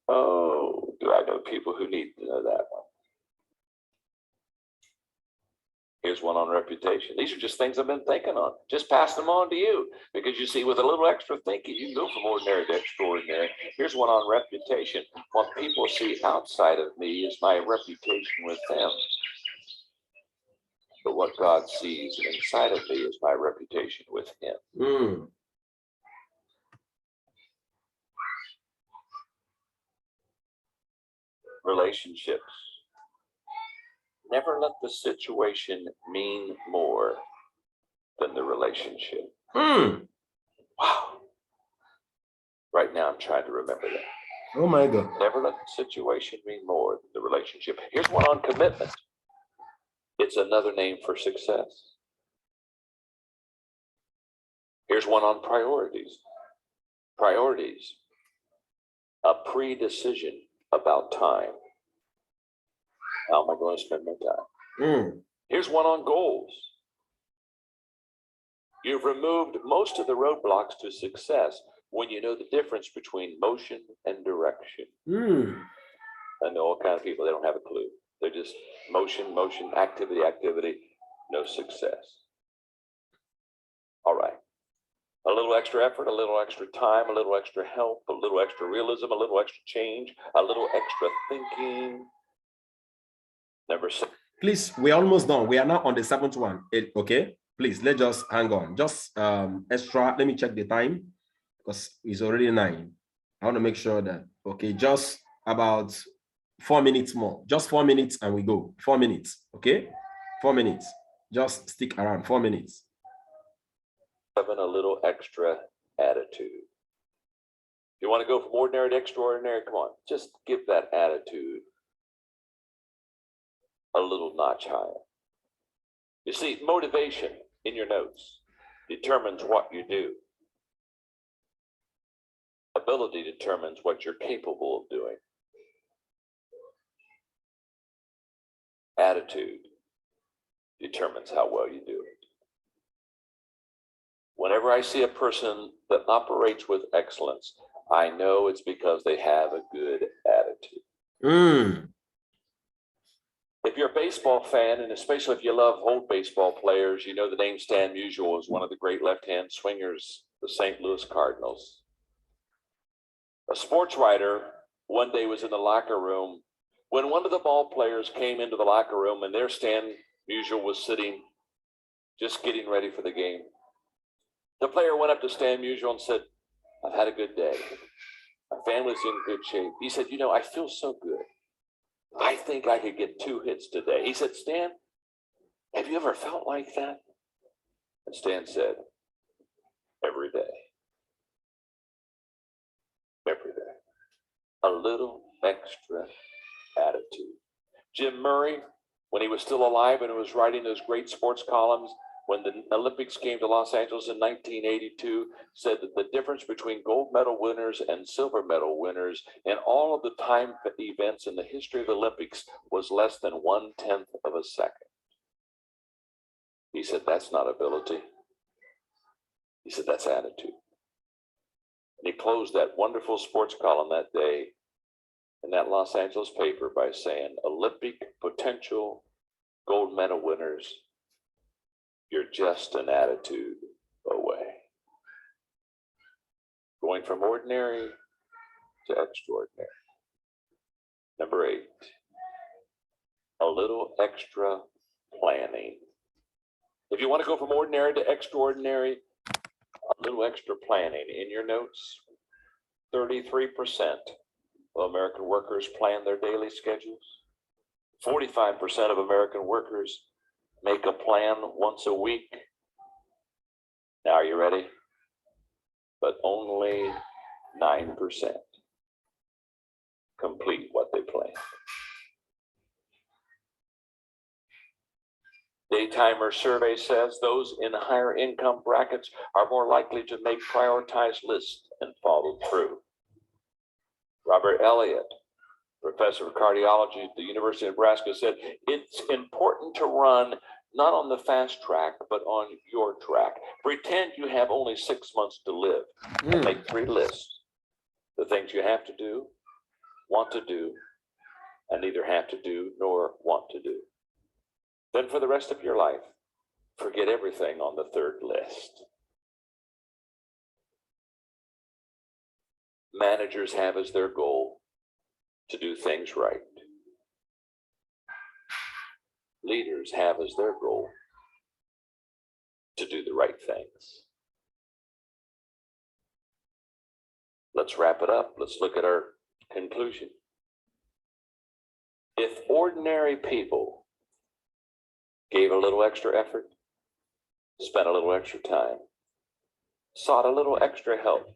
Oh, do I know people who need to know that one? Here's one on reputation. These are just things I've been thinking on. Just pass them on to you because you see, with a little extra thinking, you can go from ordinary to extraordinary. Here's one on reputation. What people see outside of me is my reputation with them. But what God sees inside of me is my reputation with him. Mm. Relationships. Never let the situation mean more than the relationship. Mm. Wow. Right now, I'm trying to remember that. Oh my God. Never let the situation mean more than the relationship. Here's one on commitment. It's another name for success. Here's one on priorities. Priorities. A pre-decision about time. How am I going to spend my time? Mm. Here's one on goals. You've removed most of the roadblocks to success when you know the difference between motion and direction. Mm. I know all kinds of people, they don't have a clue. They're just motion, motion, activity, activity, no success. All right. A little extra effort, a little extra time, a little extra help, a little extra realism, a little extra change, a little extra thinking. Number 6. Please, we're almost done. We are now on the 7th one. Okay, please, let's just hang on. Just extra, let me check the time because it's already 9. I want to make sure that, okay, just about 4 minutes more. Just 4 minutes and we go. 4 minutes, okay? 4 minutes. Just stick around, 4 minutes. Having a little extra attitude. You want to go from ordinary to extraordinary? Come on, just give that attitude a little notch higher. You see, motivation in your notes determines what you do. Ability determines what you're capable of doing. Attitude determines how well you do it. Whenever I see a person that operates with excellence, I know it's because they have a good attitude. Mm. If you're a baseball fan, and especially if you love old baseball players, you know the name Stan Musial is one of the great left-hand swingers, the St. Louis Cardinals. A sports writer one day was in the locker room when one of the ball players came into the locker room, and there Stan Musial was sitting, just getting ready for the game. The player went up to Stan Musial and said, "I've had a good day. My family's in good shape." He said, "You know, I feel so good. I think I could get 2 hits today." He said, "Stan, have you ever felt like that?" And Stan said, "Every day. Every day. A little extra attitude." Jim Murray, when he was still alive and was writing those great sports columns, when the Olympics came to Los Angeles in 1982, said that the difference between gold medal winners and silver medal winners in all of the time events in the history of the Olympics was less than 1/10 of a second. He said, "That's not ability." He said, "That's attitude." And he closed that wonderful sports column that day in that Los Angeles paper by saying, "Olympic potential gold medal winners, you're just an attitude away." Going from ordinary to extraordinary. Number 8, a little extra planning. If you want to go from ordinary to extraordinary, a little extra planning. In your notes, 33% of American workers plan their daily schedules. 45% of American workers make a plan once a week. Now, are you ready? But only 9% complete what they plan. Daytimer survey says those in higher income brackets are more likely to make prioritized lists and follow through. Robert Elliott, professor of cardiology at the University of Nebraska, said it's important to run not on the fast track, but on your track. Pretend you have only 6 months to live and make 3 lists. The things you have to do, want to do, and neither have to do nor want to do. Then for the rest of your life, forget everything on the 3rd list. Managers have as their goal to do things right. Leaders have as their goal to do the right things. Let's wrap it up. Let's look at our conclusion. If ordinary people gave a little extra effort, spent a little extra time, sought a little extra help,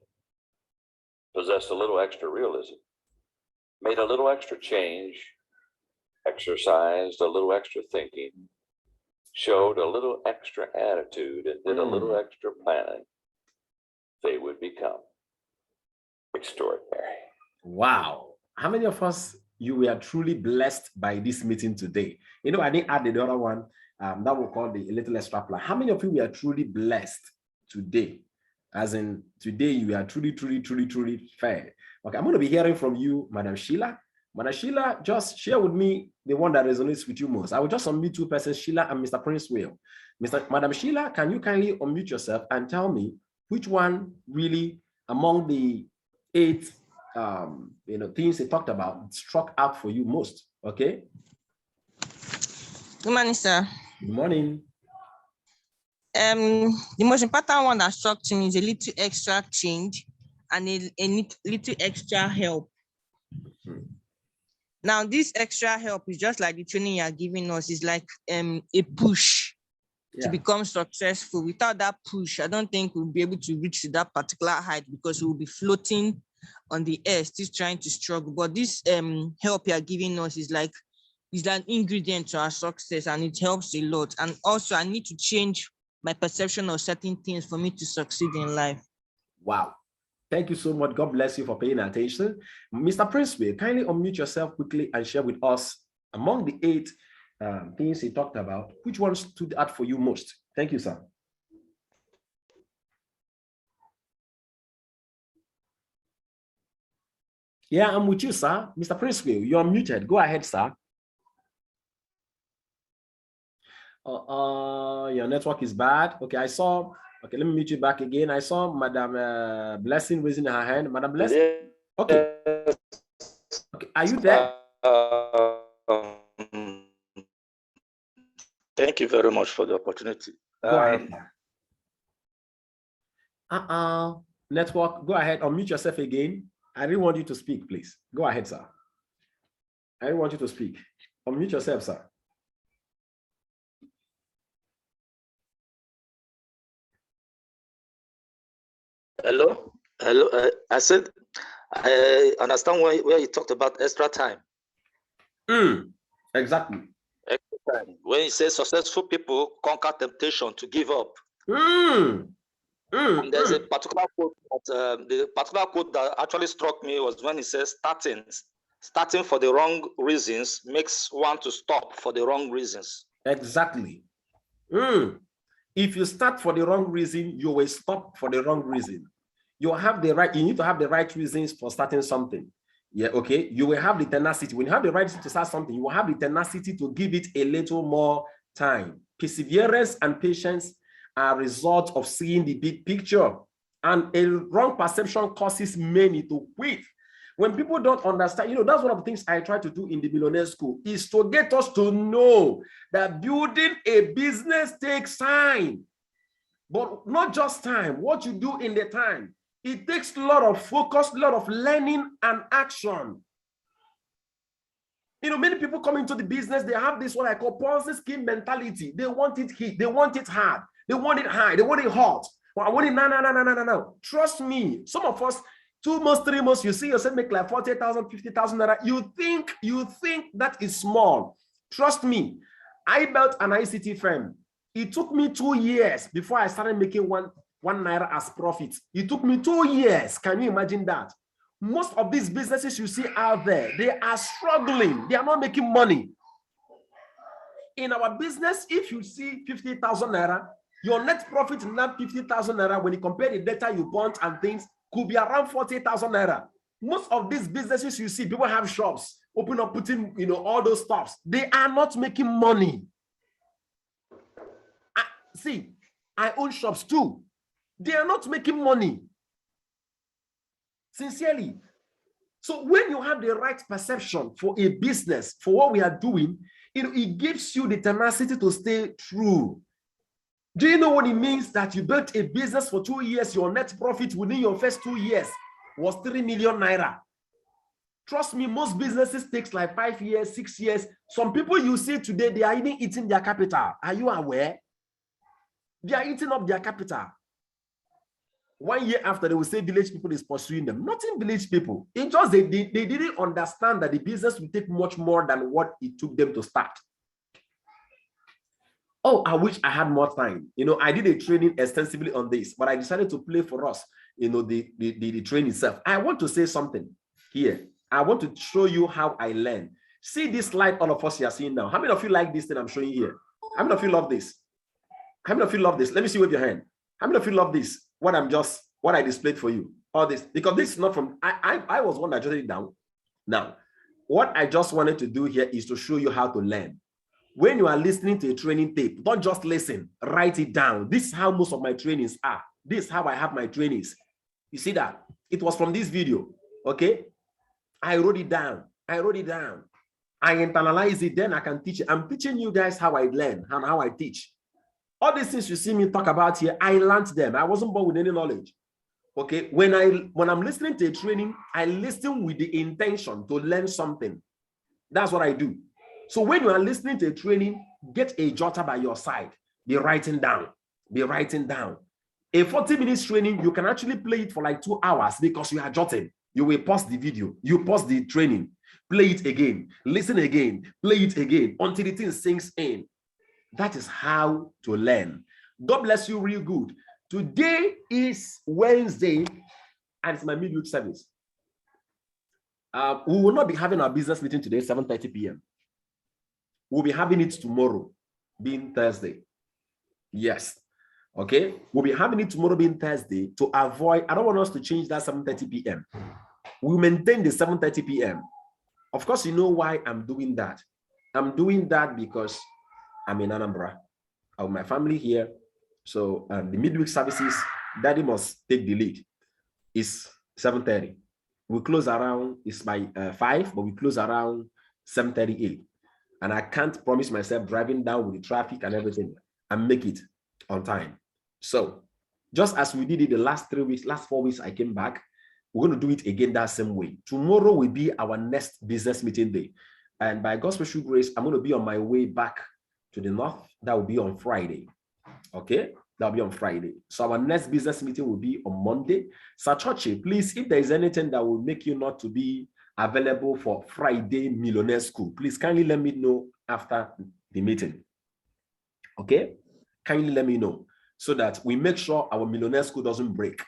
possessed a little extra realism, made a little extra change, exercised a little extra thinking, showed a little extra attitude, and did a little extra planning, they would become extraordinary. Wow. How many of us you were truly blessed by this meeting today? You know, I didn't add the other one that we'll call the little extra plan. How many of you were truly blessed today? As in today, you are truly fair. Okay, I'm going to be hearing from you, Madam Sheila. Madam Sheila, just share with me the one that resonates with you most. I will just unmute 2 persons, Sheila and Mr. Prince Will. Madam Sheila, can you kindly unmute yourself and tell me which one really among the 8 things they talked about struck out for you most? Okay. Good morning, sir. Good morning. The most important one that struck me is a little extra change and a little extra help. Now, this extra help is just like the training you are giving us. Is like a push to become successful. Without that push, I don't think we'll be able to reach to that particular height because we'll be floating on the air, still trying to struggle. But this help you are giving us is an ingredient to our success, and it helps a lot. And also, I need to change my perception of certain things for me to succeed in life. Wow. Thank you so much. God bless you for paying attention. Mr. Prince, kindly unmute yourself quickly and share with us among the 8 things he talked about, which one stood out for you most? Thank you, sir. Yeah, I'm with you, sir. Mr. Prince, you're muted. Go ahead, sir. Your network is bad. Okay, okay, let me meet you back again. I saw Madam Blessing raising her hand. Madam Blessing. Okay. Okay, are you there? Thank you very much for the opportunity. Go ahead. Network, go ahead. Unmute yourself again. I really want you to speak, please. Go ahead, sir. I really want you to speak. Unmute yourself, sir. Hello. I said, I understand where you talked about extra time. Exactly. Extra time. When you say successful people conquer temptation to give up. And there's a particular quote that the particular quote that actually struck me was when it says starting for the wrong reasons makes one to stop for the wrong reasons. Exactly. If you start for the wrong reason, you will stop for the wrong reason. You need to have the right reasons for starting something. Yeah, okay. You will have the tenacity. When you have the right reason to start something, you will have the tenacity to give it a little more time. Perseverance and patience are a result of seeing the big picture. And a wrong perception causes many to quit. When people don't understand, that's one of the things I try to do in the Millionaire School, is to get us to know that building a business takes time. But not just time, what you do in the time. It takes a lot of focus, a lot of learning and action. Many people come into the business, they have this what I call Ponzi scheme mentality. They want it hit, they want it hard, they want it high, they want it hot. Well, I want it no. Trust me, some of us, 2 months, 3 months, you see yourself make like 40,000, 50,000 naira. You think that is small. Trust me, I built an ICT firm. It took me 2 years before I started making one naira as profit. It took me 2 years. Can you imagine that? Most of these businesses you see out there, they are struggling. They are not making money. In our business, if you see 50,000 naira, your net profit in that 50,000 naira, when you compare the data you bought and things, could be around 40,000 naira. Most of these businesses you see, people have shops, open up, putting, all those stuffs. They are not making money. I own shops too. They are not making money. Sincerely. So when you have the right perception for a business, for what we are doing, it gives you the tenacity to stay true. Do you know what it means that you built a business for 2 years, your net profit within your first 2 years was 3 million naira? Trust me, most businesses takes like 5 years, 6 years. Some people you see today, they are even eating their capital. Are you aware? They are eating up their capital. 1 year after, they will say village people is pursuing them. Not in village people. It just they didn't understand that the business will take much more than what it took them to start. Oh, I wish I had more time. I did a training extensively on this, but I decided to play for us, the training itself. I want to say something here. I want to show you how I learn. See this slide all of us are seeing now. How many of you like this thing I'm showing here? How many of you love this? How many of you love this? Let me see with your hand. How many of you love this? What I displayed for you, all this, because this is not from, I was one that jotted it down. Now, what I just wanted to do here is to show you how to learn. When you are listening to a training tape, don't just listen, write it down. This is how most of my trainings are. This is how I have my trainings. You see that? It was from this video, okay? I wrote it down. I internalize it, then I can teach it. I'm teaching you guys how I learn and how I teach. All these things you see me talk about here, I learned them. I wasn't born with any knowledge. Okay, when I'm listening to a training, I listen with the intention to learn something. That's what I do. So when you are listening to a training, get a jotter by your side. Be writing down. A 40 minutes training, you can actually play it for like 2 hours because you are jotting. You will pause the video, you pause the training, play it again, listen again, play it again until the thing sinks in. That is how to learn. God bless you real good. Today is Wednesday, and it's my midweek service. We will not be having our business meeting today, 7:30 p.m. We'll be having it tomorrow, being Thursday. Yes. Okay. We'll be having it tomorrow, being Thursday, to avoid, I don't want us to change that 7:30 p.m. We'll maintain the 7:30 p.m. Of course, you know why I'm doing that. I'm doing that because I'm in Anambra. I have my family here. So the midweek services, Daddy must take the lead. It's 7:30. We close around, it's by 5, but we close around 7:38. And I can't promise myself driving down with the traffic and everything and make it on time. So just as we did it the last 4 weeks I came back, we're going to do it again that same way. Tomorrow will be our next business meeting day. And by God's special grace, I'm going to be on my way back to the north. That will be on Friday. Okay, that'll be on Friday. So our next business meeting will be on Monday. Sachoche, please, if there is anything that will make you not to be available for Friday Millionaire School, please kindly let me know after the meeting. Okay, kindly let me know so that we make sure our Millionaire School doesn't break.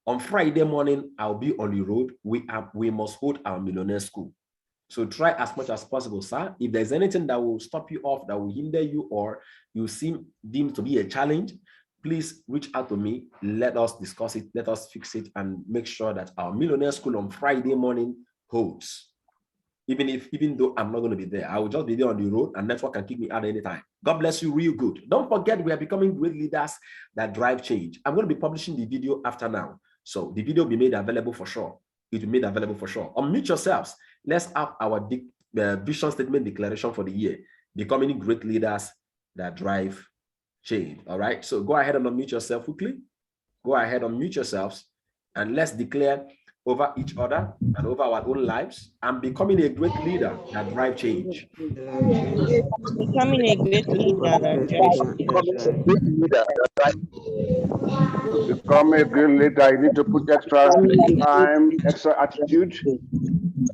On Friday morning, I'll be on the road. We must hold our Millionaire School. So try as much as possible, sir. If there's anything that will stop you off, that will hinder you, or you seem deemed to be a challenge, please reach out to me. Let us discuss it. Let us fix it and make sure that our Millionaire School on Friday morning holds. Even though I'm not going to be there, I will just be there on the road, and network can kick me out anytime. God bless you real good. Don't forget, we are becoming great leaders that drive change. I'm going to be publishing the video after now. So the video will be made available for sure. it will be made available for sure. Unmute yourselves. Let's have our vision statement declaration for the year. Becoming great leaders that drive change. All right. So go ahead and unmute yourself quickly. Go ahead and unmute yourselves, and let's declare over each other and over our own lives and becoming a great leader that drive change. Becoming a great leader that drives Become a great leader, you need to put extra time, extra attitude.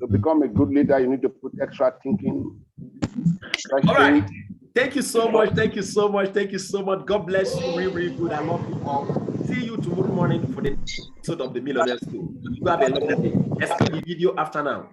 To become a good leader, you need to put extra thinking. All right. Thank you so much. Thank you so much. Thank you so much. God bless you. Really, really good. I love you all. See you tomorrow morning for the episode of the Millionaire School. You have a lovely day. Let's play the video after now.